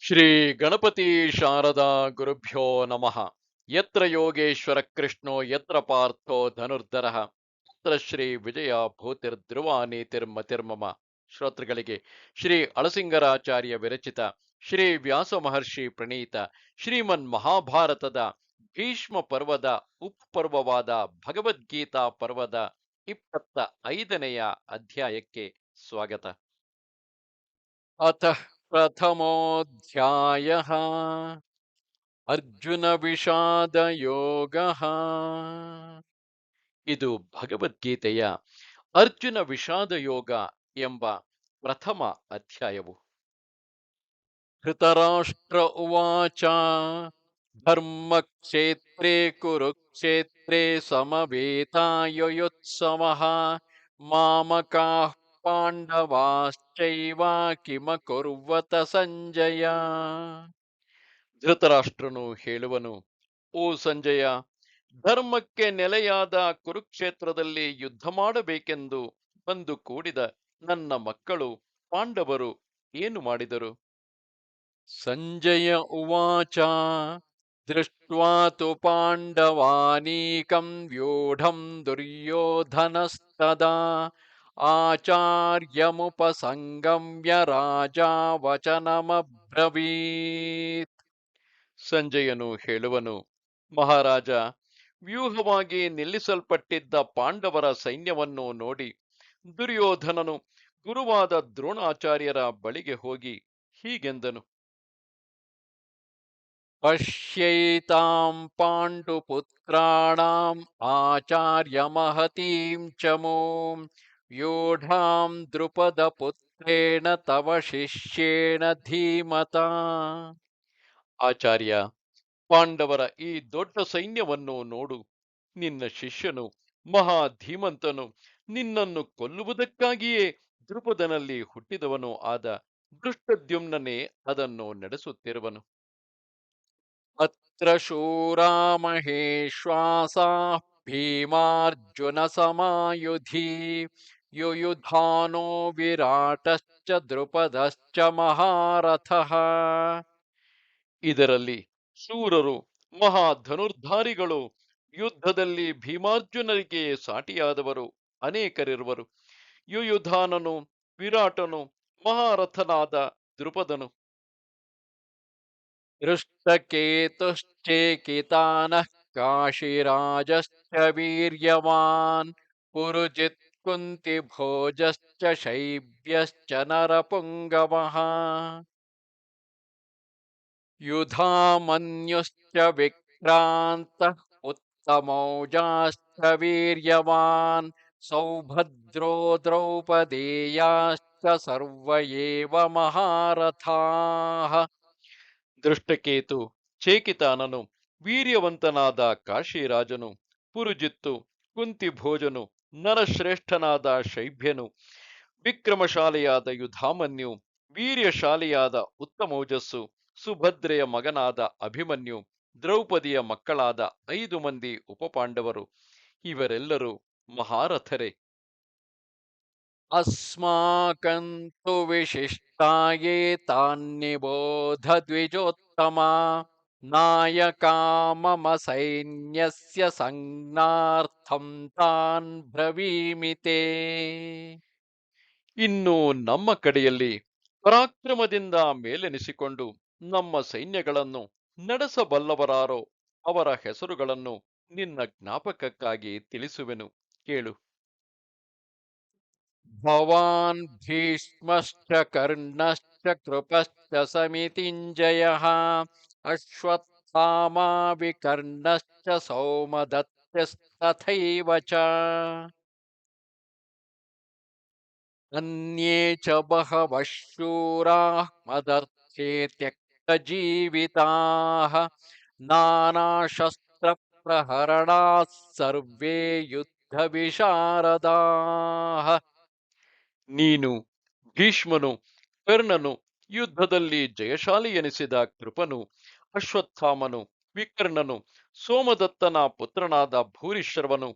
ಶ್ರೀ ಗಣಪತಿ ಶಾರದಾ ಗುರುಭ್ಯೋ ನಮಃ. ಯತ್ರ ಯೋಗೇಶ್ವರ ಕೃಷ್ಣೋ ಯತ್ರ ಪಾರ್ಥೋ ಧನುರ್ಧರಃ ಯತ್ರ ಶ್ರೀ ವಿಜಯ ಭೂತಿರ್ಧ್ರುವ ನೀತಿರ್ಮತಿರ್ಮಮ. ಶ್ರೋತೃಗಳಿಗೆ ಶ್ರೀ ಅಳಸಿಂಗರಾಚಾರ್ಯ ವಿರಚಿತ, ಶ್ರೀ ವ್ಯಾಸ ಮಹರ್ಷಿ ಪ್ರಣೀತ, ಶ್ರೀಮನ್ ಮಹಾಭಾರತದ ಭೀಷ್ಮ ಪರ್ವದ ಉಪಪರ್ವವಾದ ಭಗವದ್ಗೀತಾ ಪರ್ವದ 25ನೆಯ ಅಧ್ಯಾಯಕ್ಕೆ ಸ್ವಾಗತ. ಅಥ ಪ್ರಥಮೋಧ್ಯಾಯಃ ಅರ್ಜುನ ವಿಷಾದ ಯೋಗ. ಇದು ಭಗವದ್ಗೀತೆಯ ಅರ್ಜುನ ವಿಷಾದ ಯೋಗ ಎಂಬ ಪ್ರಥಮ ಅಧ್ಯಾಯವು. ಧೃತರಾಷ್ಟ್ರ ಉವಾಚ ಧರ್ಮಕ್ಷೇತ್ರೇ ಕುರುಕ್ಷೇತ್ರೇ ಸಮವೇತಾಯುಯುತ್ಸವಃ ಮಾಮಕಾಃ ಪಾಂಡವಾಶ್ಚೈವ ಕಿಮಕುರ್ವತ ಸಂಜಯ. ಧೃತರಾಷ್ಟ್ರನು ಹೇಳುವನು, ಓ ಸಂಜಯ, ಧರ್ಮಕ್ಕೆ ನೆಲೆಯಾದ ಕುರುಕ್ಷೇತ್ರದಲ್ಲಿ ಯುದ್ಧ ಮಾಡಬೇಕೆಂದು ಬಂದು ಕೂಡಿದ ನನ್ನ ಮಕ್ಕಳು ಪಾಂಡವರು ಏನು ಮಾಡಿದರು? ಸಂಜಯ ಉವಾಚ ದೃಷ್ಟ್ವಾ ತು ಪಾಂಡವಾನೀಕಂ ವ್ಯೂಢಂ ದುರ್ಯೋಧನಸ್ತದಾ ಆಚಾರ್ಯಮುಪಸಂಗಮ್ಯ ರಾಜಾ ವಚನಮಬ್ರವೀತ್. ಸಂಜಯನು ಹೇಳುವನು, ಮಹಾರಾಜ, ವ್ಯೂಹವಾಗಿ ನಿಲ್ಲಿಸಲ್ಪಟ್ಟಿದ್ದ ಪಾಂಡವರ ಸೈನ್ಯವನ್ನು ನೋಡಿ ದುರ್ಯೋಧನನು ಗುರುವಾದ ದ್ರೋಣಾಚಾರ್ಯರ ಬಳಿಗೆ ಹೋಗಿ ಹೀಗೆಂದನು. ಪಶ್ಯೈತಾಂ ಪಾಂಡುಪುತ್ರಾಣಾಂ ಆಚಾರ್ಯ ಮಹತೀಂ ಚಮೂಂ ವ್ಯೂಢಾಂ ದ್ರುಪದ ಪುತ್ರೇಣ ತವ ಶಿಷ್ಯೇಣ ಧೀಮತಾ. ಆಚಾರ್ಯ, ಪಾಂಡವರ ಈ ದೊಡ್ಡ ಸೈನ್ಯವನ್ನು ನೋಡು. ನಿನ್ನ ಶಿಷ್ಯನು ಮಹಾಧೀಮಂತನು, ನಿನ್ನನ್ನು ಕೊಲ್ಲುವುದಕ್ಕಾಗಿಯೇ ದ್ರುಪದನಲ್ಲಿ ಹುಟ್ಟಿದವನು ಆದ ದೃಷ್ಟದ್ಯುಮ್ನನೇ ಅದನ್ನು ನಡೆಸುತ್ತಿರುವನು. ಅತ್ರ ಶೂರಾ ಮಹೇಶ್ವಾಸಾಃ ಭೀಮಾರ್ಜುನ ಸಮಾಯುಧಿ ಯುಯುಧಾನೋ ವಿರಾಟಶ್ಚ ದ್ರುಪದಶ್ಚ ಮಹಾರಥಃ. ಇದರಲ್ಲಿ ಶೂರರು, ಮಹಾಧನುರ್ಧಾರಿಗಳು, ಯುದ್ಧದಲ್ಲಿ ಭೀಮಾರ್ಜುನರಿಗೆ ಸಾಟಿಯಾದವರು ಅನೇಕರಿರುವರು. ಯುಯುಧಾನನು, ವಿರಾಟನು, ಮಹಾರಥನಾದ ದ್ರುಪದನು. ದೃಷ್ಟಕೇತುಶ್ಚೇಕಿತಾನಃ ಕಾಶಿರಾಜಶ್ಚ ವೀರ್ಯವಾನ್ ಪುರುಜಿತ್ ಕುಂತಿ ಭೋಜಶ್ಚ ಶೈಬ್ಯಶ್ಚ ನರಪುಂಗವಃ. ಯುಧಾಮನ್ಯುಶ್ಚ ವಿಕ್ರಾಂತಃ ಉತ್ತಮೌಜಾಶ್ಚ ವೀರ್ಯವಾನ್ ಸೌಭದ್ರೋ ದ್ರೌಪದೇಯಾಶ್ಚ ಸರ್ವ ಏವ ಮಹಾರಥಾಃ. ದೃಷ್ಟಕೇತು, ಚೇಕಿತಾನನು, ವೀರ್ಯವಂತನಾದ ಕಾಶಿರಾಜನು, ಪುರುಜಿತ್ತು, ಕುಂತಿಭೋಜನು, ನರಶ್ರೇಷ್ಠನಾದ ಶೈಬ್ಯನು, ವಿಕ್ರಮಶಾಲಿಯಾದ ಯುಧಾಮನ್ಯು, ವೀರ್ಯಶಾಲಿಯಾದ ಉತ್ತಮೌಜಸ್ಸು, ಸುಭದ್ರೆಯ ಮಗನಾದ ಅಭಿಮನ್ಯು, ದ್ರೌಪದಿಯ ಮಕ್ಕಳಾದ 5 ಮಂದಿ ಉಪಪಾಂಡವರು, ಇವರೆಲ್ಲರೂ ಮಹಾರಥರೇ. ಅಸ್ಮಾಕಂತು ವಿಶಿಷ್ಟಾಯೇ ತಾನ್ನಿಬೋಧ ದ್ವಿಜೋತ್ತಮ ನಾಯಕಾ ಮಮ ಸೈನ್ಯಸ್ಯ ಸಂಜ್ಞಾರ್ಥಂ ತಾನ್ ಬ್ರವೀಮಿತೆ. ಇನ್ನು ನಮ್ಮ ಕಡೆಯಲ್ಲಿ ಪರಾಕ್ರಮದಿಂದ ಮೇಲೆನಿಸಿಕೊಂಡು ನಮ್ಮ ಸೈನ್ಯಗಳನ್ನು ನಡೆಸಬಲ್ಲವರಾರೋ ಅವರ ಹೆಸರುಗಳನ್ನು ನಿನ್ನ ಜ್ಞಾಪಕಕ್ಕಾಗಿ ತಿಳಿಸುವೆನು, ಕೇಳು. ಭವಾನ್ ಭೀಷ್ಮಶ್ಚ ಕರ್ಣಶ್ಚ ಕೃಪಶ್ಚ ಸಮಿತಿಂಜಯಃ ಅಶ್ವತ್ಥಾಮಾ ವಿಕರ್ಣಶ್ಚ ಸೌಮದತ್ತಸ್ತಥೈವ ಚ ಅನ್ಯೇ ಚ ಬಹವಃ ಶೂರಾಃ ಮದರ್ಥೇ ತ್ಯಕ್ತಜೀವಿತಾಃ ನಾನಾಶಸ್ತ್ರ ಪ್ರಹರಣಾಃ ಸರ್ವೇ ಯುದ್ಧ ವಿಶಾರದಾಃ. ನೀನು, ಭೀಷ್ಮನು, ಕರ್ಣನು, ಯುದ್ಧದಲ್ಲಿ ಜಯಶಾಲಿ ಎನಿಸಿದ ಕೃಪನು, ಅಶ್ವತ್ಥಾಮನು, ವಿಕರ್ಣನು, ಸೋಮದತ್ತನ ಪುತ್ರನಾದ ಭೂರಿಶ್ರವನು,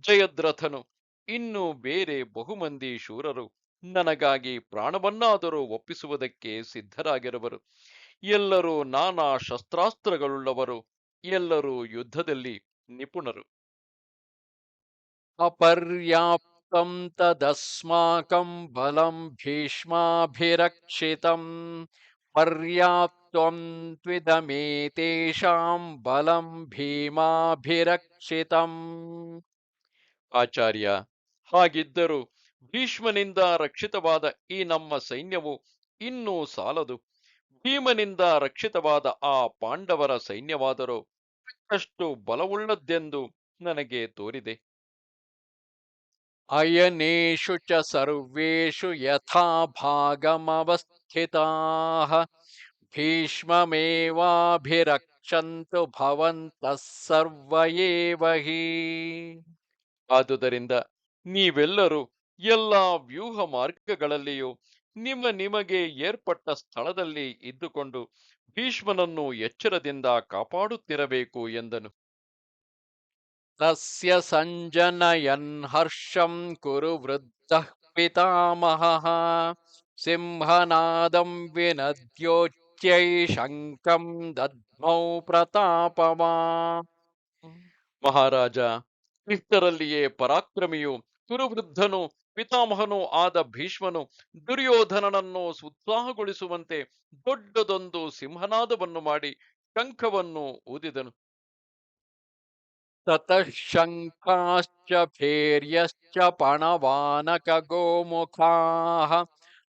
ಜಯದ್ರಥನು, ಇನ್ನೂ ಬೇರೆ ಬಹುಮಂದಿ ಶೂರರು ನನಗಾಗಿ ಪ್ರಾಣವನ್ನಾದರೂ ಒಪ್ಪಿಸುವುದಕ್ಕೆ ಸಿದ್ಧರಾಗಿರುವರು. ಎಲ್ಲರೂ ನಾನಾ ಶಸ್ತ್ರಾಸ್ತ್ರಗಳುಳ್ಳವರು, ಎಲ್ಲರೂ ಯುದ್ಧದಲ್ಲಿ ನಿಪುಣರು. ಅಪರ್ಯಾಪ್ತಂ ತದಸ್ಮಾಕಂ ಬಲಂ ಭೀಷ್ಮಾಭಿರಕ್ಷಿತಂ ಪರ್ಯಾಪ್ತಂ ತ್ವಿದಮೇತೇಷಾಂ ಬಲಂ ಭೀಮಾಭಿರಕ್ಷಿತಂ. ಆಚಾರ್ಯ, ಹಾಗಿದ್ದರೂ ಭೀಷ್ಮನಿಂದ ರಕ್ಷಿತವಾದ ಈ ನಮ್ಮ ಸೈನ್ಯವು ಇನ್ನೂ ಸಾಲದು. ಭೀಮನಿಂದ ರಕ್ಷಿತವಾದ ಆ ಪಾಂಡವರ ಸೈನ್ಯವಾದರೂ ಅಷ್ಟು ಬಲವುಳ್ಳದ್ದೆಂದು ನನಗೆ ತೋರಿದೆ. ಅಯನೇಷು ಚ ಸರ್ವೇಷು ಯಥಾ ಭಾಗಮವಸ್ಥಿತಾಃ ಭೀಷ್ಮಮೇವಾಭಿರಕ್ಷಂತು ಭವಂತಃ ಸರ್ವ ಏವ ಹಿ. ಆದುದರಿಂದ ನೀವೆಲ್ಲರೂ ಎಲ್ಲಾ ವ್ಯೂಹ ಮಾರ್ಗಗಳಲ್ಲಿಯೂ ನಿಮಗೆ ಏರ್ಪಟ್ಟ ಸ್ಥಳದಲ್ಲಿ ಇದ್ದುಕೊಂಡು ಭೀಷ್ಮನನ್ನು ಎಚ್ಚರದಿಂದ ಕಾಪಾಡುತ್ತಿರಬೇಕು ಎಂದನು. ತಸ್ಯ ಸಂಜನಯನ್ ಹರ್ಷಂ ಕುರು ವೃದ್ಧಃ ಪಿತಾಮಹಃ ಸಿಂಹನಾದಂ ವಿನದ್ಯೋಚ್ಯೈ ಶಂಖಂ ದದ್ಮೌ ಪ್ರತಾಪವಾನ್. ಮಹಾರಾಜ, ಇಷ್ಟರಲ್ಲಿಯೇ ಪರಾಕ್ರಮಿಯು ಕುರುವೃದ್ಧನು ಪಿತಾಮಹನೂ ಆದ ಭೀಷ್ಮನು ದುರ್ಯೋಧನನನ್ನು ಉತ್ಸಾಹಗೊಳಿಸುವಂತೆ ದೊಡ್ಡದೊಂದು ಸಿಂಹನಾದವನ್ನು ಮಾಡಿ ಶಂಖವನ್ನು ಊದಿದನು. ತತಃ ಶಂಖಾಶ್ಚ ಭೇರ್ಯಶ್ಚ ಪಣವಾನಕ ಗೋಮುಖಾಃ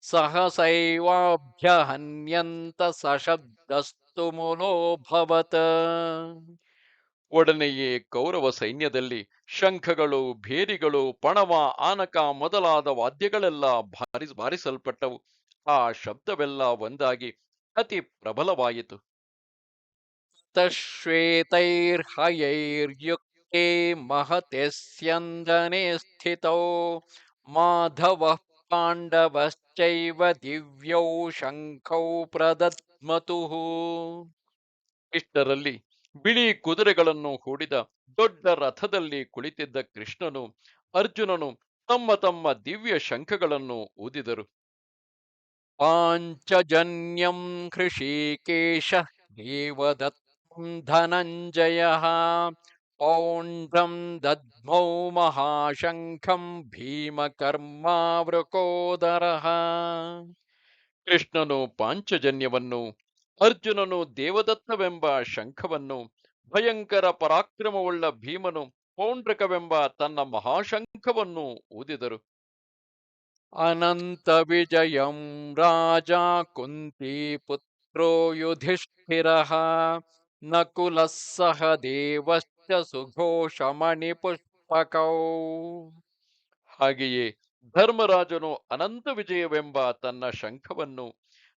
ಸಹಸೈವಾಭ್ಯಹನ್ಯಂತ ಸಶಬ್ದಸ್ತು ಮುಲೋಭವತ್. ಒಡನೆಯೇ ಕೌರವ ಸೈನ್ಯದಲ್ಲಿ ಶಂಖಗಳು, ಭೇರಿಗಳು, ಪಣವ, ಆನಕ ಮೊದಲಾದ ವಾದ್ಯಗಳೆಲ್ಲ ಬಾರಿಸಲ್ಪಟ್ಟವು. ಆ ಶಬ್ದವೆಲ್ಲ ಒಂದಾಗಿ ಅತಿ ಪ್ರಬಲವಾಯಿತು. ತಶ್ವೇತೈರ್ಹಯೈರ್ಯುಕ್ತೆ ಮಹತೆ ಸ್ಯಂದನೆ ಸ್ಥಿತೌ ಮಾಧವಃ ಪಾಂಡವಶ್ಚೈವ ದಿವ್ಯೌ ಶಂಖೌ ಪ್ರದದ್ಮತುಃ. ಇಷ್ಟರಲ್ಲಿ ಬಿಳಿ ಕುದುರೆಗಳನ್ನು ಹೂಡಿದ ದೊಡ್ಡ ರಥದಲ್ಲಿ ಕುಳಿತಿದ್ದ ಕೃಷ್ಣನು, ಅರ್ಜುನನು ತಮ್ಮ ತಮ್ಮ ದಿವ್ಯ ಶಂಖಗಳನ್ನು ಊದಿದರು. ಪಾಂಚಜನ್ಯಂ ಹೃಷೀಕೇಶಃ ದೇವದತ್ತಂ ಧನಂಜಯಃ ಪೌಂಡ್ರಂ ದದ್ಮೌ ಮಹಾಶಂಖಂ ಭೀಮಕರ್ಮಾವೃಕೋದರಃ. ಕೃಷ್ಣನು ಪಾಂಚಜನ್ಯವನ್ನು, ಅರ್ಜುನನು ದೇವದತ್ತವೆಂಬ ಶಂಖವನ್ನು, ಭಯಂಕರ ಪರಾಕ್ರಮವುಳ್ಳ ಭೀಮನು ಪೌಂಡ್ರಕವೆಂಬ ತನ್ನ ಮಹಾಶಂಖವನ್ನು ಊದಿದರು. ಅನಂತ ವಿಜಯಂ ರಾಜ ಕುಂತೀಪುತ್ರೋ ಯುಧಿಷ್ಠಿರಃ ನಕುಲಃ ಸಹ ದೇವಶ್ಚ ಸುಘೋಷಮಣಿಪುಷ್ಪಕೌ. ಹಾಗೆಯೇ ಧರ್ಮರಾಜನು ಅನಂತ ವಿಜಯವೆಂಬ ತನ್ನ ಶಂಖವನ್ನು,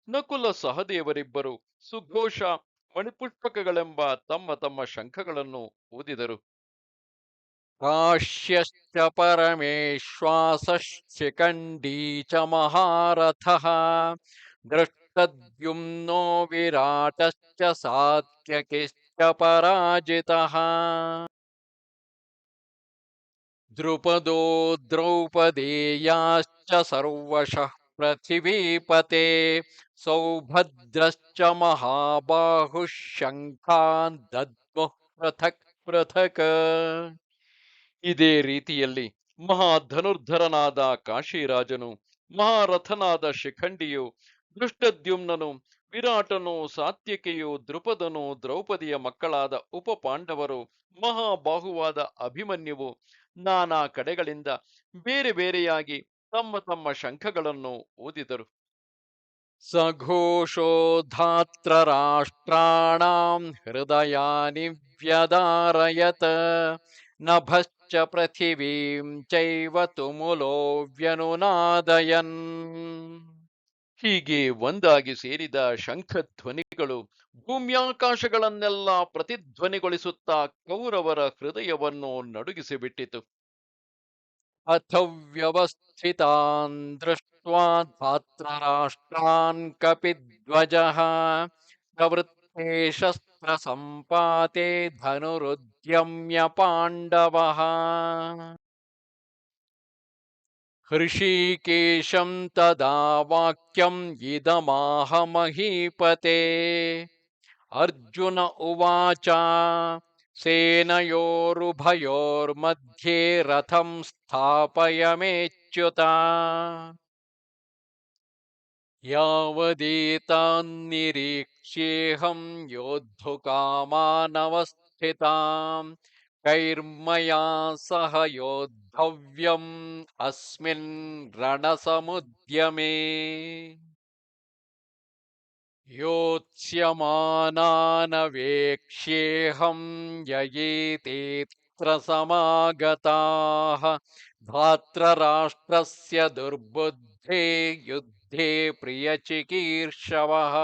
ನಕುಲ ಸಹದೇವರಿಬ್ಬರು ಸುಘೋಷ ಮಣಿಪುಷ್ಪಕಗಳೆಂಬ ತಮ್ಮ ತಮ್ಮ ಶಂಖಗಳನ್ನು ಊದಿದರು. ಕಾಶ್ಯಶ್ಚ ಪರಮೇಶ್ವಾಸಃ ಶಿಖಂಡೀ ಚ ಮಹಾರಥಃ ದೃಷ್ಟದ್ಯುಮ್ನೋ ವಿರಾಟಶ್ಚ ಸಾತ್ಯಕಿಶ್ಚ ಪರಾಜಿತಃ. ದ್ರುಪದೋ ದ್ರೌಪದೇಯಾಶ್ಚ ಸರ್ವಶಃ ಪೃಥಿವೀಪತೆ ಸೌಭದ್ರಶ್ಚ ಮಹಾಬಾಹುಃ ಶಂಖಾನ್ ದದ್ಮುಃ ಪೃಥಕ್ ಪೃಥಕ್. ಇದೇ ರೀತಿಯಲ್ಲಿ ಮಹಾಧನುರ್ಧರನಾದ ಕಾಶಿರಾಜನು, ಮಹಾರಥನಾದ ಶಿಖಂಡಿಯು, ದೃಷ್ಟದ್ಯುಮ್ನನು, ವಿರಾಟನು, ಸಾತ್ಯಕಿಯು, ದೃಪದನು, ದ್ರೌಪದಿಯ ಮಕ್ಕಳಾದ ಉಪಪಾಂಡವರು, ಮಹಾಬಾಹುವಾದ ಅಭಿಮನ್ಯುವು ನಾನಾ ಕಡೆಗಳಿಂದ ಬೇರೆ ಬೇರೆಯಾಗಿ ತಮ್ಮ ತಮ್ಮ ಶಂಖಗಳನ್ನು ಊದಿದರು. ಸಘೋಷೋ ಧಾತ್ರರಾಷ್ಟ್ರಾಣಾಂ ಹೃದಯಾನಿ ವ್ಯದಾರಯತ್ ನಭಶ್ಚ ಪೃಥಿವೀಂ ಚೈವ ತುಮುಲೋ ವ್ಯನುನಾದಯನ್. ಹೀಗೆ ಒಂದಾಗಿ ಸೇರಿದ ಶಂಖಧ್ವನಿಗಳು ಭೂಮ್ಯಾಕಾಶಗಳನ್ನೆಲ್ಲ ಪ್ರತಿಧ್ವನಿಗೊಳಿಸುತ್ತಾ ಕೌರವರ ಹೃದಯವನ್ನು ನಡುಗಿಸಿಬಿಟ್ಟಿತು. ಅಥ ವ್ಯವಸ್ಥಿತಾನ್ ದೃಷ್ಟ್ವಾ ಧಾತ್ರರಾಷ್ಟ್ರಾನ್ ಕಪಿಧ್ವಜಃ ಪ್ರವೃತ್ತೇ ಶಸ್ತ್ರ ಸಂಪಾತೆ ಧನುರುದ್ಯಮ್ಯ ಪಾಂಡವಃ. ಹೃಷೀಕೇಶಂ ತದಾ ವಾಕ್ಯಂ ಇದಮಾಹ ಮಹೀಪತೆ. ಅರ್ಜುನ ಉವಾಚ ಸೇನಯೋರುಭಯೋರ್मध्ये ರಥಂ ಸ್ಥಾಪಯಮೇಚ್ಯುತ. ಯಾವದೇತಾನ್ನಿರೀಕ್ಷ್ಯೇಹಂ ಯೋದ್ಧುಕಾಮಾನವಸ್ಥಿತಾಂ ಕೈರ್ಮಯಾ ಸಹ ಯೋದ್ಧವ್ಯಂ ಅಸ್ಮಿನ್ ರಣಸಮುದ್ಯಮೇ. ಯೋತ್ಸ್ಯಮಾನಾನವೇಕ್ಷ್ಯೇಹಂ ಯಯೇತೇऽತ್ರ ಸಮಾಗತಾಃ ಧಾತ್ರರಾಷ್ಟ್ರಸ್ಯ ದುರ್ಬುದ್ಧೇ ಯುದ್ಧೇ ಪ್ರಿಯಚಿಕೀರ್ಷವಃ.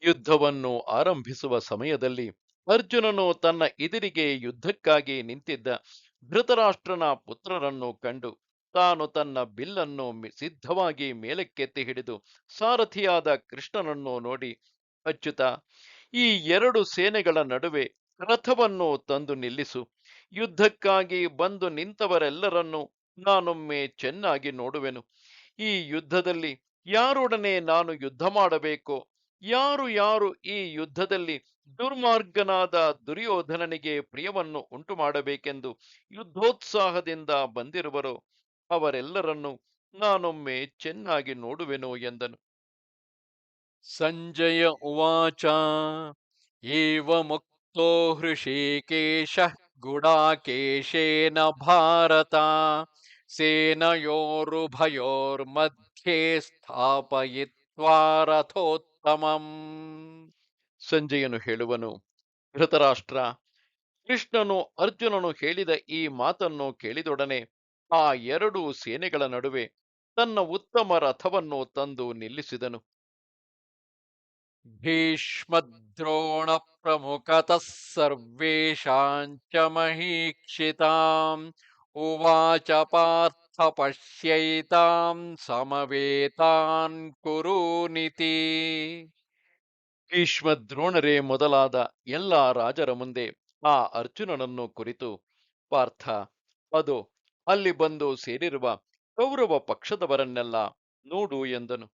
ಯುದ್ಧವನ್ನು ಆರಂಭಿಸುವ ಸಮಯದಲ್ಲಿ ಅರ್ಜುನನು ತನ್ನ ಎದುರಿಗೆ ಯುದ್ಧಕ್ಕಾಗಿ ನಿಂತಿದ್ದ ಧೃತರಾಷ್ಟ್ರನ ಪುತ್ರರನ್ನು ಕಂಡು ತಾನು ತನ್ನ ಬಿಲ್ಲನ್ನು ಸಿದ್ಧವಾಗಿ ಮೇಲಕ್ಕೆತ್ತಿ ಹಿಡಿದು ಸಾರಥಿಯಾದ ಕೃಷ್ಣನನ್ನು ನೋಡಿ, ಅಚ್ಯುತ, ಈ ಎರಡು ಸೇನೆಗಳ ನಡುವೆ ರಥವನ್ನು ತಂದು ನಿಲ್ಲಿಸು. ಯುದ್ಧಕ್ಕಾಗಿ ಬಂದು ನಿಂತವರೆಲ್ಲರನ್ನೂ ನಾನೊಮ್ಮೆ ಚೆನ್ನಾಗಿ ನೋಡುವೆನು. ಈ ಯುದ್ಧದಲ್ಲಿ ಯಾರೊಡನೆ ನಾನು ಯುದ್ಧ ಮಾಡಬೇಕೋ, ಯಾರು ಯಾರು ಈ ಯುದ್ಧದಲ್ಲಿ ದುರ್ಮಾರ್ಗನಾದ ದುರ್ಯೋಧನನಿಗೆ ಪ್ರಿಯವನ್ನು ಉಂಟು ಮಾಡಬೇಕೆಂದು ಯುದ್ಧೋತ್ಸಾಹದಿಂದ ಬಂದಿರುವರೋ ಅವರೆಲ್ಲರನ್ನೂ ನಾನೊಮ್ಮೆ ಚೆನ್ನಾಗಿ ನೋಡುವೆನು ಎಂದನು. ಸಂಜಯ ಉವಾಚ ಏವಮುಕ್ತೋ ಹೃಷೀಕೇಶಃ ಗುಡಾಕೇಶೇನ ಭಾರತ ಸೇನಯೋರುಭಯೋರ್मध्ये ಸ್ಥಾಪಯಿತ್ವಾ ರಥೋತ್ತಮಂ. ಸಂಜಯನು ಹೇಳುವನು, ಧೃತರಾಷ್ಟ್ರ, ಕೃಷ್ಣನು ಅರ್ಜುನನು ಹೇಳಿದ ಈ ಮಾತನ್ನು ಕೇಳಿದೊಡನೆ ಆ ಎರಡೂ ಸೇನೆಗಳ ನಡುವೆ ತನ್ನ ಉತ್ತಮ ರಥವನ್ನು ತಂದು ನಿಲ್ಲಿಸಿದನು. ಭೀಷ್ಮದ್ರೋಣ ಪ್ರಮುಖತಃ ಸರ್ವೇಷಾಂಚ ಮಹೀಕ್ಷಿತಾಂ ಉವಾಚ ಪಾರ್ಥ ಪಶ್ಯೈತಾಂ ಸಮವೇತಾನ್ ಕುರೂನಿತಿ. ಭೀಷ್ಮ ದ್ರೋಣರೇ ಮೊದಲಾದ ಎಲ್ಲ ರಾಜರ ಮುಂದೆ ಆ ಅರ್ಜುನನನ್ನು ಕುರಿತು, ಪಾರ್ಥ, ಅದು ಅಲ್ಲಿ ಬಂದು ಸೇರಿರುವ ಕೌರವ ಪಕ್ಷದವರನ್ನೆಲ್ಲ ನೋಡು ಎಂದನು.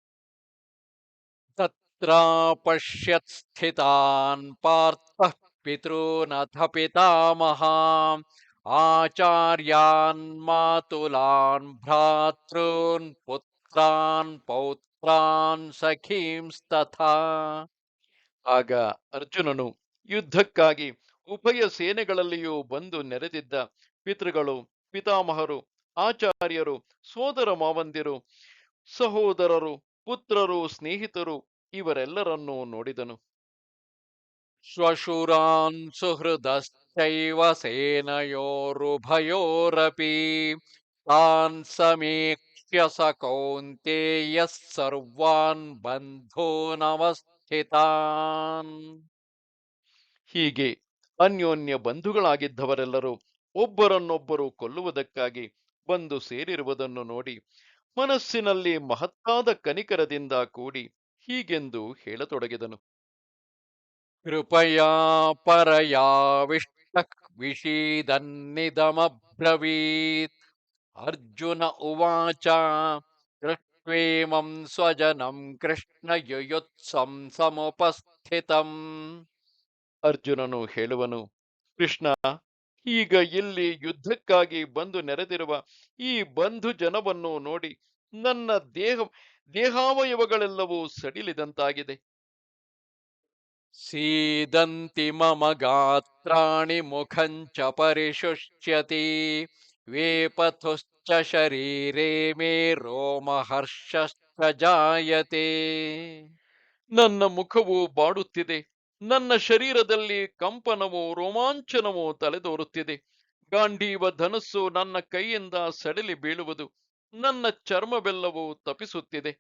ತತ್ರಾಪಶ್ಯತ್ ಸ್ಥಿತಾನ್ ಪಾರ್ಥಃ ಪಿತॄನಥ ಪಿತಾಮಹಾನ್ ಆಚಾರ್ಯಾನ್ ಮಾತುಲಾನ್ ಭ್ರಾತॄನ್ ಪುತ್ರಾನ್ ಪೌತ್ರಾನ್ ಸಖೀಂಸ್ತಥಾ. ಆಗ ಅರ್ಜುನನು ಯುದ್ಧಕ್ಕಾಗಿ ಉಭಯ ಸೇನೆಗಳಲ್ಲಿಯೂ ಬಂದು ನೆರೆದಿದ್ದ ಪಿತೃಗಳು, ಪಿತಾಮಹರು, ಆಚಾರ್ಯರು, ಸೋದರ ಮಾವಂದಿರು, ಸಹೋದರರು, ಪುತ್ರರು, ಸ್ನೇಹಿತರು ಇವರೆಲ್ಲರನ್ನೂ ನೋಡಿದನು. ಶ್ವಶುರಾನ್ ಸುಹೃದಶ್ಚೈವ ಸೇನಯೋರುಭಯೋರಪಿ ತಾನ್ ಸಮೀಕ್ಷ್ಯ ಸ ಕೌಂತೇಯಃ ಸರ್ವಾನ್ ಬಂಧೂನವಸ್ಥಿತಾನ್. ಹೀಗೆ ಅನ್ಯೋನ್ಯ ಬಂಧುಗಳಾಗಿದ್ದವರೆಲ್ಲರೂ ಒಬ್ಬರನ್ನೊಬ್ಬರು ಕೊಲ್ಲುವುದಕ್ಕಾಗಿ ಬಂದು ಸೇರಿರುವುದನ್ನು ನೋಡಿ ಮನಸ್ಸಿನಲ್ಲಿ ಮಹತ್ತಾದ ಕನಿಕರದಿಂದ ಕೂಡಿ ಹೀಗೆಂದು ಹೇಳತೊಡಗಿದನು. ಕೃಪಯಾ ಪರಯಾವಿಷ್ಟಃ ವಿಷೀದನ್ನಿದಮಬ್ರವೀತ್. ಅರ್ಜುನ ಉವಾಚ ದೃಷ್ಟ್ವೇಮಂ ಸ್ವಜನಂ ಕೃಷ್ಣ ಯುಯುತ್ಸಂ ಸಮುಪಸ್ಥಿತಂ. ಅರ್ಜುನನು ಹೇಳುವನು, ಕೃಷ್ಣ, ಈಗ ಇಲ್ಲಿ ಯುದ್ಧಕ್ಕಾಗಿ ಬಂದು ನೆರೆದಿರುವ ಈ ಬಂಧು ಜನವನ್ನು ನೋಡಿ ನನ್ನ ದೇಹಾವಯವಗಳೆಲ್ಲವೂ ಸಡಿಲಿದಂತಾಗಿದೆ. ಸೀದಂತಿ ಮಮ ಗಾತ್ರಾಣಿ ಮುಖಂಚ ಪರಿಶುಷ್ಯತಿ ವೇಪಥುಶ್ಚ ಶರೀರೇ ಮೇ ರೋಮಹರ್ಷಶ್ಚ ಜಾಯತೆ. ನನ್ನ ಮುಖವು ಬಾಡುತ್ತಿದೆ, ನನ್ನ ಶರೀರದಲ್ಲಿ ಕಂಪನವೂ ರೋಮಾಂಚನವೂ ತಲೆದೋರುತ್ತಿದೆ. ಗಾಂಡೀವ ಧನಸ್ಸು ನನ್ನ ಕೈಯಿಂದ ಸಡಿಲಿ ಬೀಳುವುದು, ನನ್ನ ಚರ್ಮವೆಲ್ಲವೂ ತಪಿಸುತ್ತಿದೆ.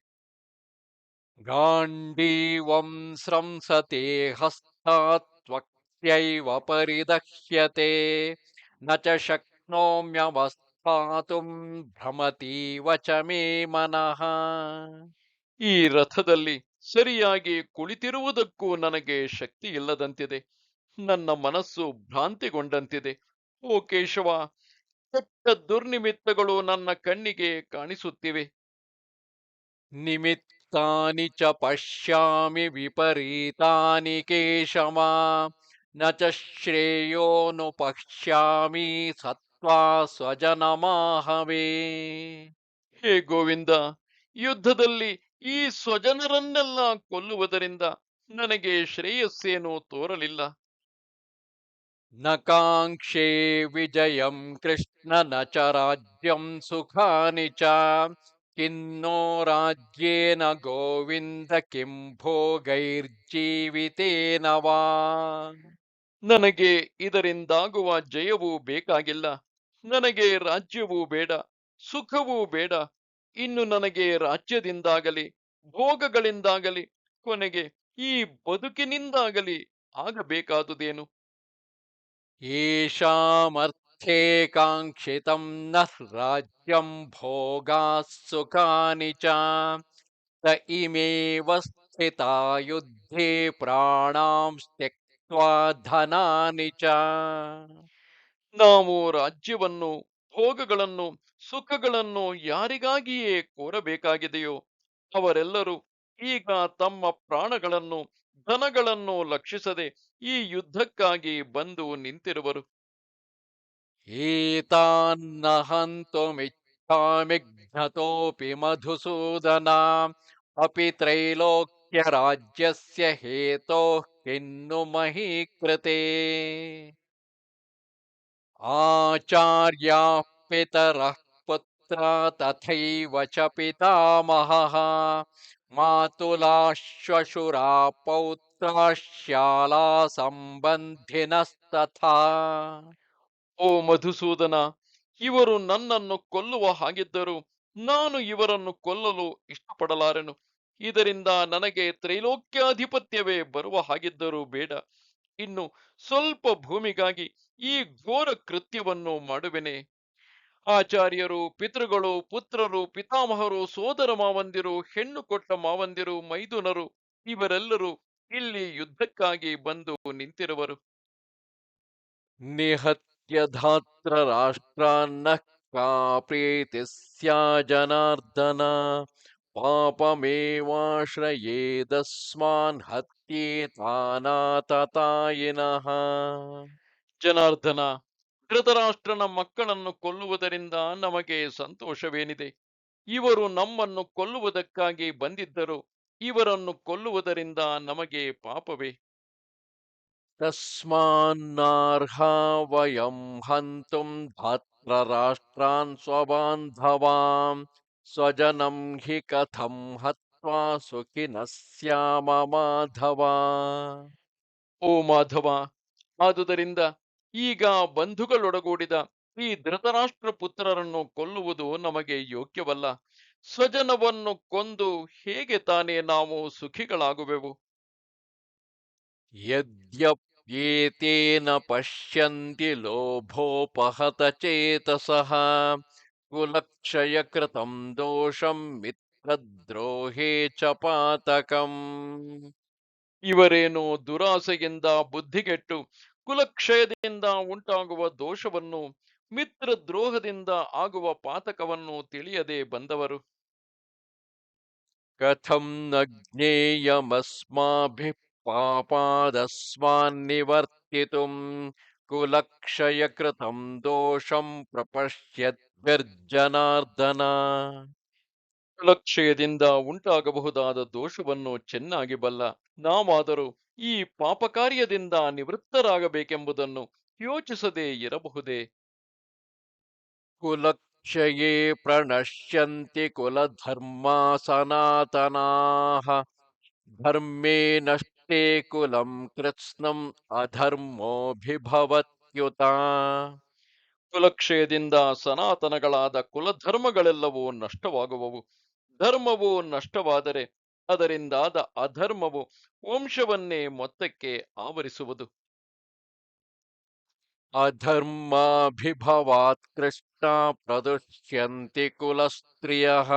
ಗಾಂಡೀವಂ ಸ್ರಂಸತೆ ಹಸ್ತಾತ್ ತ್ವಕ್ಯೈವ ಪರಿದಹ್ಯತೆ ನ ಚ ಶಕ್ನೋಮ್ಯವಸ್ಥಾತುಂ ಭ್ರಮತೀವ ಚ ಮೇ ಮನಃ. ಈ ರಥದಲ್ಲಿ ಸರಿಯಾಗಿ ಕುಳಿತಿರುವುದಕ್ಕೂ ನನಗೆ ಶಕ್ತಿ ಇಲ್ಲದಂತಿದೆ. ನನ್ನ ಮನಸ್ಸು ಭ್ರಾಂತಿಗೊಂಡಂತಿದೆ. ಓ ಕೇಶವ, ಕೆಟ್ಟ ದುರ್ನಿಮಿತ್ತಗಳು ನನ್ನ ಕಣ್ಣಿಗೆ ಕಾಣಿಸುತ್ತಿವೆ. ನಿಮಿತ್ತಾನಿ ಚ ಪಶ್ಯಾಮಿ ವಿಪರೀತಾನಿ ಕೇಶವ ನ ಚ ಶ್ರೇಯೋನು ಪಶ್ಯಾಮಿ ಸತ್ವಾ ಸ್ವಜನಮಾಹವೇ. ಹೇ ಗೋವಿಂದ, ಯುದ್ಧದಲ್ಲಿ ಈ ಸ್ವಜನರನ್ನೆಲ್ಲ ಕೊಲ್ಲುವುದರಿಂದ ನನಗೆ ಶ್ರೇಯಸ್ಸೇನೂ ತೋರಲಿಲ್ಲ. ನ ಕಾಂಕ್ಷೇ ವಿಜಯಂ ಕೃಷ್ಣ ನ ಚ ರಾಜ್ಯಂ ಸುಖಾನಿ ಚ ಕಿನ್ನೋ ರಾಜ್ಯೇನ ಗೋವಿಂದ ಕಿಂ ಭೋಗೈರ್ಜೀವಿತೇನ ವಾ. ನನಗೆ ಇದರಿಂದಾಗುವ ಜಯವೂ ಬೇಕಾಗಿಲ್ಲ. ನನಗೆ ರಾಜ್ಯವೂ ಬೇಡ, ಸುಖವೂ ಬೇಡ. ಇನ್ನು ನನಗೆ ರಾಜ್ಯದಿಂದಾಗಲಿ ಭೋಗಗಳಿಂದಾಗಲಿ ಕೊನೆಗೆ ಈ ಬದುಕಿನಿಂದಾಗಲಿ ಆಗಬೇಕಾದುದೇನು? येषामर्थे काङ्क्षितं नः राज्यं भोगाः सुखानि च त इमेव स्थिता युद्धे प्राणां त्यक्त्वा धनानि च. ನಾವು ರಾಜ್ಯವನ್ನು, ಭೋಗಗಳನ್ನು, ಸುಖಗಳನ್ನು ಯಾರಿಗಾಗಿಯೇ ಕೋರಬೇಕಾಗಿದೆಯೋ ಅವರೆಲ್ಲರೂ ಈಗ ತಮ್ಮ ಪ್ರಾಣಗಳನ್ನು, ಧನಗಳನ್ನು ಲಕ್ಷಿಸದೆ ಈ ಯುದ್ಧಕ್ಕಾಗಿ ಬಂದು ನಿಂತಿರುವರು. एतान्न हन्तुमिच्छामि घ्नतोऽपि मधुसूदना अपि त्रैलोक्यराज्यस्य हेतोः किन्नु मही कृते. आचार्याः पितरः पुत्रा तथैव च पितामहः मातुलाः श्वशुरा पौत्राः श्याला सम्बन्धिनस्तथा. ಓ ಮಧುಸೂದನ, ಇವರು ನನ್ನನ್ನು ಕೊಲ್ಲುವ ಹಾಗಿದ್ದರೂ ನಾನು ಇವರನ್ನು ಕೊಲ್ಲಲು ಇಷ್ಟಪಡಲಾರೆನು. ಇದರಿಂದ ನನಗೆ ತ್ರೈಲೋಕ್ಯಾಧಿಪತ್ಯವೇ ಬರುವ ಹಾಗಿದ್ದರೂ ಬೇಡ. ಇನ್ನು ಸ್ವಲ್ಪ ಭೂಮಿಗಾಗಿ ಈ ಘೋರ ಕೃತ್ಯವನ್ನು ಮಾಡುವೆನೆ. ಆಚಾರ್ಯರು, ಪಿತೃಗಳು, ಪುತ್ರರು, ಪಿತಾಮಹರು, ಸೋದರ ಮಾವಂದಿರು, ಹೆಣ್ಣು ಕೊಟ್ಟ ಮಾವಂದಿರು, ಮೈದುನರು ಇವರೆಲ್ಲರೂ ಇಲ್ಲಿ ಯುದ್ಧಕ್ಕಾಗಿ ಬಂದು ನಿಂತಿರುವರು. निहत्य धार्तराष्ट्रान्नः का प्रीतिः स्या जनार्दन पापमेवाश्रयेदस्मान् हत्येतानाततायिनः. ಜನಾರ್ದನ, ಧೃತರಾಷ್ಟ್ರನ ಮಕ್ಕಳನ್ನು ಕೊಲ್ಲುವುದರಿಂದ ನಮಗೆ ಸಂತೋಷವೇನಿದೆ? ಇವರು ನಮ್ಮನ್ನು ಕೊಲ್ಲುವುದಕ್ಕಾಗಿ ಬಂದಿದ್ದರು. ಇವರನ್ನು ಕೊಲ್ಲುವುದರಿಂದ ನಮಗೆ ಪಾಪವೇ? तस्मान्नार्हा वयं हन्तुं धार्तराष्ट्रान् स्वबान्धवान् स्वजनं हि कथं हत्वा सुखिनः स्याम माधव. ಓ ಮಾಧವ, ಆದುದರಿಂದ ಈಗ ಬಂಧುಗಳೊಡಗೂಡಿದ ಈ ಧೃತರಾಷ್ಟ್ರ ಪುತ್ರರನ್ನು ಕೊಲ್ಲುವುದು ನಮಗೆ ಯೋಗ್ಯವಲ್ಲ. ಸ್ವಜನವನ್ನು ಕೊಂದು ಹೇಗೆ ತಾನೇ ನಾವು ಸುಖಿಗಳಾಗುವೆವು? यद्यप्येतेन पश्यन्ति लोभोपहत चेतसः कुलक्षयकृतं दोषं मित्रद्रोहे च पातकम्. ಇವರೇನು ದುರಾಸೆಯಿಂದ ಬುದ್ಧಿಗೆಟ್ಟು ಕುಲಕ್ಷಯದಿಂದ ಉಂಟಾಗುವ ದೋಷವನ್ನು, ಮಿತ್ರ ದ್ರೋಹದಿಂದ ಆಗುವ ಪಾತಕವನ್ನು ತಿಳಿಯದೆ ಬಂದವರು. कथं न ज्ञेयमस्माभिः पापादस्मान्निवर्तितुं कुलक्षयकृतं दोषं प्रपश्यद्भिर्जनार्दन. ಕುಲಕ್ಷಯದಿಂದ ಉಂಟಾಗಬಹುದಾದ ದೋಷವನ್ನು ಚೆನ್ನಾಗಿ ಬಲ್ಲ ನಾವಾದರೂ ಈ ಪಾಪ ಕಾರ್ಯದಿಂದ ನಿವೃತ್ತರಾಗಬೇಕೆಂಬುದನ್ನು ಯೋಚಿಸದೇ ಇರಬಹುದೇ? कुलक्षये प्रणश्यन्ति कुलधर्मा सनातनाः धर्मे नष्टे कुलं कृत्स्नम् अधर्मोऽभिभवत्युत. ಕುಲಕ್ಷಯದಿಂದ ಸನಾತನಗಳಾದ ಕುಲಧರ್ಮಗಳೆಲ್ಲವೂ ನಷ್ಟವಾಗುವವು. ಧರ್ಮವು ನಷ್ಟವಾದರೆ ಅದರಿಂದಾದ ಅಧರ್ಮವು ವಂಶವನ್ನೇ ಮೊತ್ತಕ್ಕೆ ಆವರಿಸುವುದು. अधर्माभिभवात् कृष्णा प्रदुष्यन्ति कुलस्त्रियः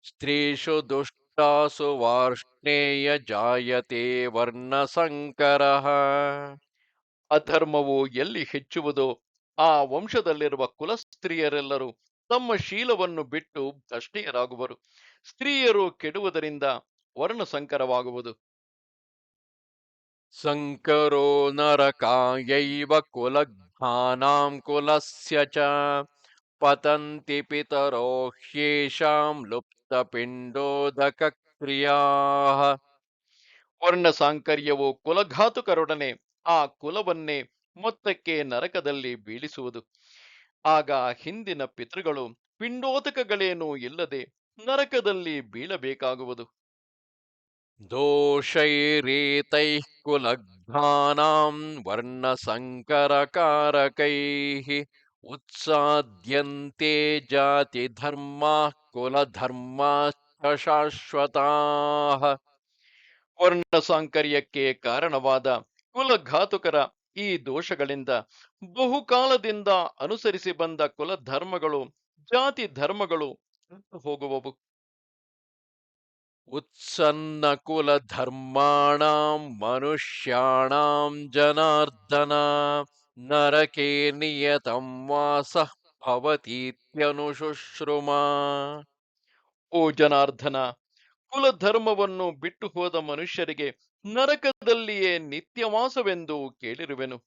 स्त्रीषु दुष्टासु वार्ष्णेय जायते वर्णसङ्करः. ಅಧರ್ಮವು ಎಲ್ಲಿ ಹೆಚ್ಚುವುದೋ ಆ ವಂಶದಲ್ಲಿರುವ ಕುಲಸ್ತ್ರೀಯರೆಲ್ಲರೂ ತಮ್ಮ ಶೀಲವನ್ನು ಬಿಟ್ಟು ಭ್ರಷ್ಟೆಯರಾಗುವರು. ಸ್ತ್ರೀಯರು ಕೆಡುವುದರಿಂದ ವರ್ಣಸಂಕರವಾಗುವುದು. ಸಂಕರೋ ನರಕಾಯೈವ ಕುಲಘ್ನಾನಾಂ ಕುಲಸ್ಯ ಚ ಪತಂತಿ ಪಿತರೋ ಹ್ಯೇಷಾಂ ಲುಪ್ತಪಿಂಡೋದಕಕ್ರಿಯಾಃ. ವರ್ಣಸಾಂಕರ್ಯವು ಕುಲಘಾತುಕರೊಡನೆ ಆ ಕುಲವನ್ನೇ ಮೊತ್ತಕ್ಕೆ ನರಕದಲ್ಲಿ ಬೀಳಿಸುವುದು. ಆಗ ಹಿಂದಿನ ಪಿತೃಗಳು ಪಿಂಡೋದಕಗಳೇನೂ ಇಲ್ಲದೆ ನರಕದಲ್ಲಿ ಬೀಳಬೇಕಾಗುವುದು. दोषैरेतैः कुलघ्नानां वर्णसङ्करकारकैः उत्साद्यन्ते जातिधर्माः कुलधर्माश्च शाश्वताः. ವರ್ಣಸಾಂಕರ್ಯಕ್ಕೆ ಕಾರಣವಾದ ಕುಲಘಾತುಕರ ಈ ದೋಷಗಳಿಂದ ಬಹುಕಾಲದಿಂದ ಅನುಸರಿಸಿ ಬಂದ ಕುಲಧರ್ಮಗಳು, ಜಾತಿ ಧರ್ಮಗಳು ಹೋಗುವವು. उत्सन्नकुलधर्माणां मनुष्याणां जनार्दन नरके नियतं वासः भवतीत्यनुशुश्रुमा. ಓ ಜನಾರ್ದನ, ಕುಲಧರ್ಮವನ್ನು ಬಿಟ್ಟು ಹೋದ ಮನುಷ್ಯರಿಗೆ ನರಕದಲ್ಲಿಯೇ ನಿತ್ಯವಾಸವೆಂದು ಕೇಳಿರುವೆನು.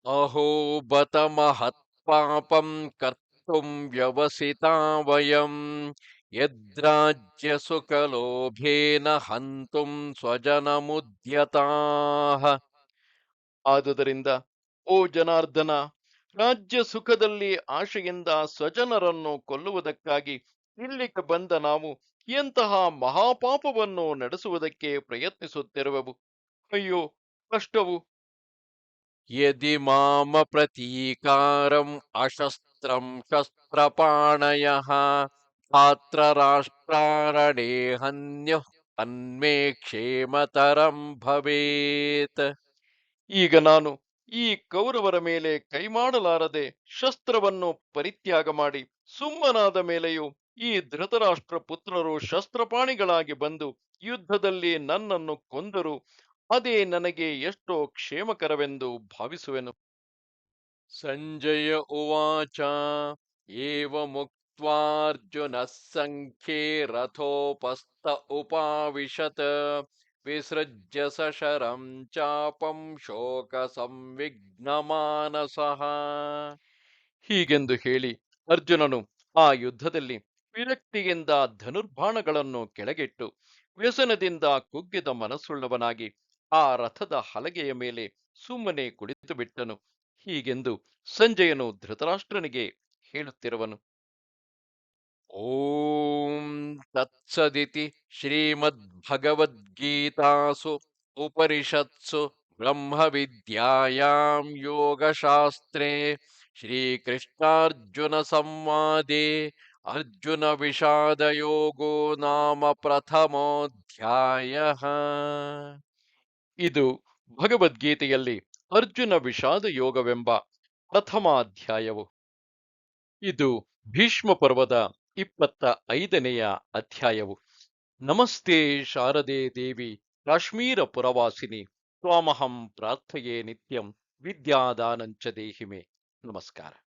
अहो बत महत्पापं कर्तुं व्यवसिता वयं यद्राज्यसुखलोभेन हन्तुं स्वजनमुद्यताः. ಆದುದರಿಂದ ಓ ಜನಾರ್ದನ, ರಾಜ್ಯ ಸುಖದಲ್ಲಿ ಆಶೆಯಿಂದ ಸ್ವಜನರನ್ನು ಕೊಲ್ಲುವುದಕ್ಕಾಗಿ ಇಲ್ಲಿಗೆ ಬಂದ ನಾವು ಎಂತಹ ಮಹಾಪಾಪವನ್ನು ನಡೆಸುವುದಕ್ಕೆ ಪ್ರಯತ್ನಿಸುತ್ತಿರುವೆವು. ಅಯ್ಯೋ ಕಷ್ಟವು! यदि मामप्रतीकारम् अशस्त्रं शस्त्रपाणयः धात्रराष्ट्रारणे हन्युः तन्मे क्षेमतरं भवेत्. ಈಗ ನಾನು ಈ ಕೌರವರ ಮೇಲೆ ಕೈ ಮಾಡಲಾರದೆ ಶಸ್ತ್ರವನ್ನು ಪರಿತ್ಯಾಗ ಮಾಡಿ ಸುಮ್ಮನಾದ ಮೇಲೆಯೂ ಈ ಧೃತರಾಷ್ಟ್ರ ಪುತ್ರರು ಶಸ್ತ್ರಪಾಣಿಗಳಾಗಿ ಬಂದು ಯುದ್ಧದಲ್ಲಿ ನನ್ನನ್ನು ಕೊಂದರು ಅದೇ ನನಗೆ ಎಷ್ಟೋ ಕ್ಷೇಮಕರವೆಂದು ಭಾವಿಸುವೆನು. सञ्जय उवाच एवमुक्त्वार्जुनः सङ्ख्ये रथोपस्थ उपाविशत् विसृज्य सशरं चापं शोकसंविघ्नमानसः. ಹೀಗೆಂದು ಹೇಳಿ ಅರ್ಜುನನು ಆ ಯುದ್ಧದಲ್ಲಿ ವಿರಕ್ತಿಯಿಂದ ಧನುರ್ಬಾಣಗಳನ್ನು ಕೆಳಗಿಟ್ಟು ವ್ಯಸನದಿಂದ ಕುಗ್ಗಿದ ಮನಸ್ಸುಳ್ಳವನಾಗಿ ಆ ರಥದ ಹಲಗೆಯ ಮೇಲೆ ಸುಮ್ಮನೆ ಕುಳಿತು ಬಿಟ್ಟನು. ಹೀಗೆಂದು ಸಂಜಯನು ಧೃತರಾಷ್ಟ್ರನಿಗೆ ಹೇಳುತ್ತಿರುವನು. ॐ तत्सदिति श्रीमद्भगवद्गीतासु उपनिषत्सु ब्रह्मविद्यायां योगशास्त्रे श्रीकृष्णार्जुनसंवादे अर्जुनविषादयोगो नाम प्रथमोऽध्यायः. ಇದು ಭಗವದ್ಗೀತೆಯಲ್ಲಿ ಅರ್ಜುನ ವಿಷಾದ ಯೋಗವೆಂಬ ಪ್ರಥಮ ಅಧ್ಯಾಯವು. ಇದು ಭೀಷ್ಮ ಪರ್ವದ 25ನೆಯ ಅಧ್ಯಾಯವು. ನಮಸ್ತೆ ಶಾರದೆ ದೇವಿ ಕಾಶ್ಮೀರ ಪುರವಾಸಿನಿ ತ್ವಾಮಹಂ ಪ್ರಾರ್ಥಯೇ ನಿತ್ಯಂ ವಿದ್ಯಾದಾನಂಚ ದೇಹಿಮೆ. ನಮಸ್ಕಾರ.